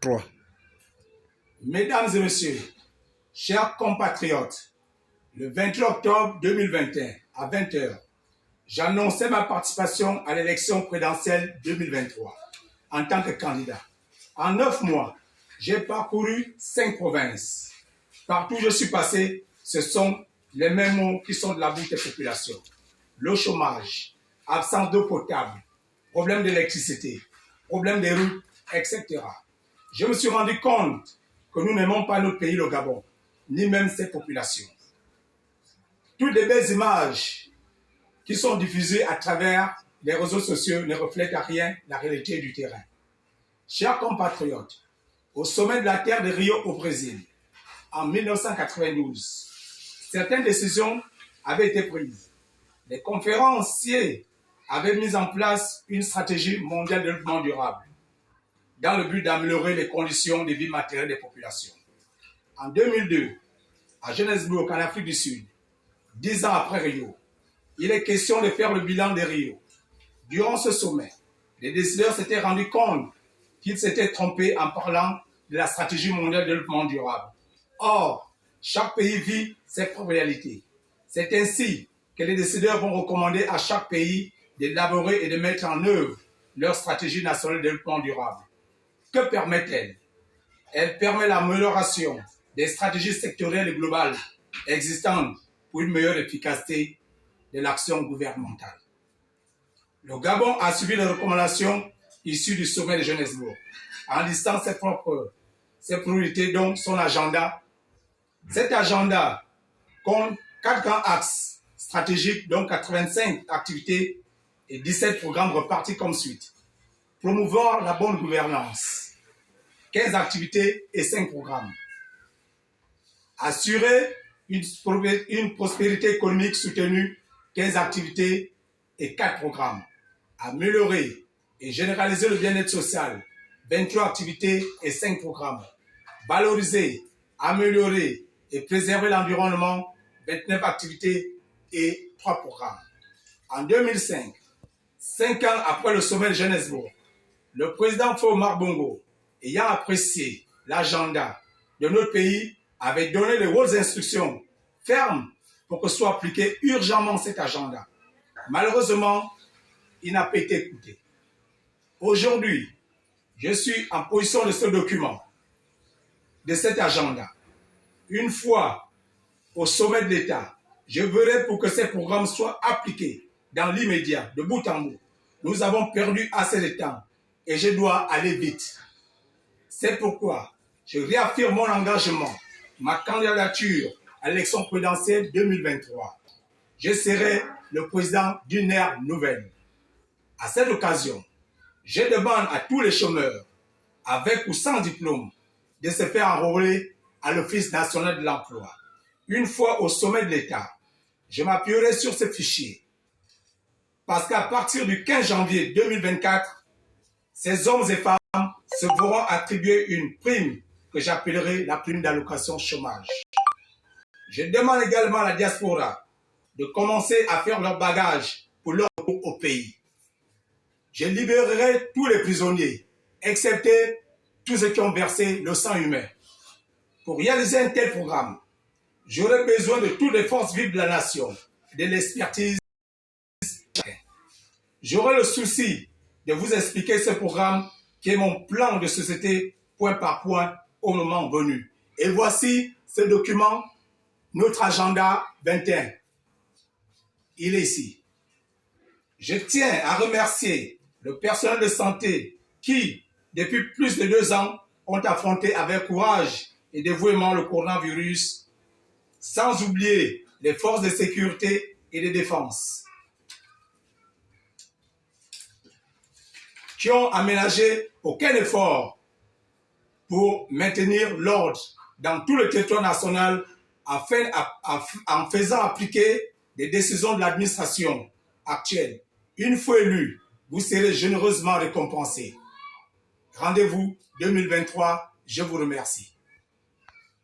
2023. Mesdames et messieurs, chers compatriotes, le 23 octobre 2021, à 20 h, j'annonçais ma participation à l'élection présidentielle 2023 en tant que candidat. En 9 mois, j'ai parcouru 5 provinces. Partout où je suis passé, ce sont les mêmes mots qui sont de la bouche des populations. Le chômage, absence d'eau potable, problème d'électricité, problème des routes, etc. Je me suis rendu compte que nous n'aimons pas notre pays, le Gabon, ni même ses populations. Toutes les belles images qui sont diffusées à travers les réseaux sociaux ne reflètent à rien la réalité du terrain. Chers compatriotes, au sommet de la terre de Rio au Brésil, en 1992, certaines décisions avaient été prises. Les conférenciers avaient mis en place une stratégie mondiale de développement durable dans le but d'améliorer les conditions de vie matérielle des populations. En 2002, à Johannesburg, en Afrique du Sud, 10 ans après Rio, il est question de faire le bilan de Rio. Durant ce sommet, les décideurs s'étaient rendus compte qu'ils s'étaient trompés en parlant de la stratégie mondiale de développement durable. Or, chaque pays vit ses propres réalités. C'est ainsi que les décideurs vont recommander à chaque pays d'élaborer et de mettre en œuvre leur stratégie nationale de développement durable. Que permet-elle? Elle permet l'amélioration des stratégies sectorielles et globales existantes pour une meilleure efficacité de l'action gouvernementale. Le Gabon a suivi les recommandations issues du sommet de Johannesburg en listant ses priorités, donc son agenda. Cet agenda compte 4 grands axes stratégiques, donc 85 activités et 17 programmes repartis comme suite. Promouvoir la bonne gouvernance, 15 activités et 5 programmes. Assurer une prospérité économique soutenue, 15 activités et 4 programmes. Améliorer et généraliser le bien-être social, 23 activités et 5 programmes. Valoriser, améliorer et préserver l'environnement, 29 activités et 3 programmes. En 2005, 5 ans après le sommet de Johannesburg, le président Omar Bongo, ayant apprécié l'agenda de notre pays, avait donné les hautes instructions fermes pour que soit appliqué urgemment cet agenda. Malheureusement, il n'a pas été écouté. Aujourd'hui, je suis en position de ce document, de cet agenda. Une fois au sommet de l'État, je verrai pour que ces programmes soient appliqués dans l'immédiat, de bout en bout. Nous avons perdu assez de temps et je dois aller vite. C'est pourquoi je réaffirme mon engagement, ma candidature à l'élection présidentielle 2023. Je serai le président d'une ère nouvelle. À cette occasion, je demande à tous les chômeurs, avec ou sans diplôme, de se faire enrôler à l'Office national de l'emploi. Une fois au sommet de l'État, je m'appuierai sur ce fichier. Parce qu'à partir du 15 janvier 2024, ces hommes et femmes se verront attribuer une prime que j'appellerai la prime d'allocation chômage. Je demande également à la diaspora de commencer à faire leur bagage pour leur retour au pays. Je libérerai tous les prisonniers, excepté tous ceux qui ont versé le sang humain. Pour réaliser un tel programme, j'aurai besoin de toutes les forces vives de la nation, de l'expertise. J'aurai le souci de vous expliquer ce programme qui est mon plan de société point par point au moment venu. Et voici ce document, notre agenda 21. Il est ici. Je tiens à remercier le personnel de santé qui, depuis plus de 2 ans, ont affronté avec courage et dévouement le coronavirus, sans oublier les forces de sécurité et de défense, qui ont aménagé aucun effort pour maintenir l'ordre dans tout le territoire national en faisant appliquer les décisions de l'administration actuelle. Une fois élu, vous serez généreusement récompensé. Rendez-vous 2023, je vous remercie.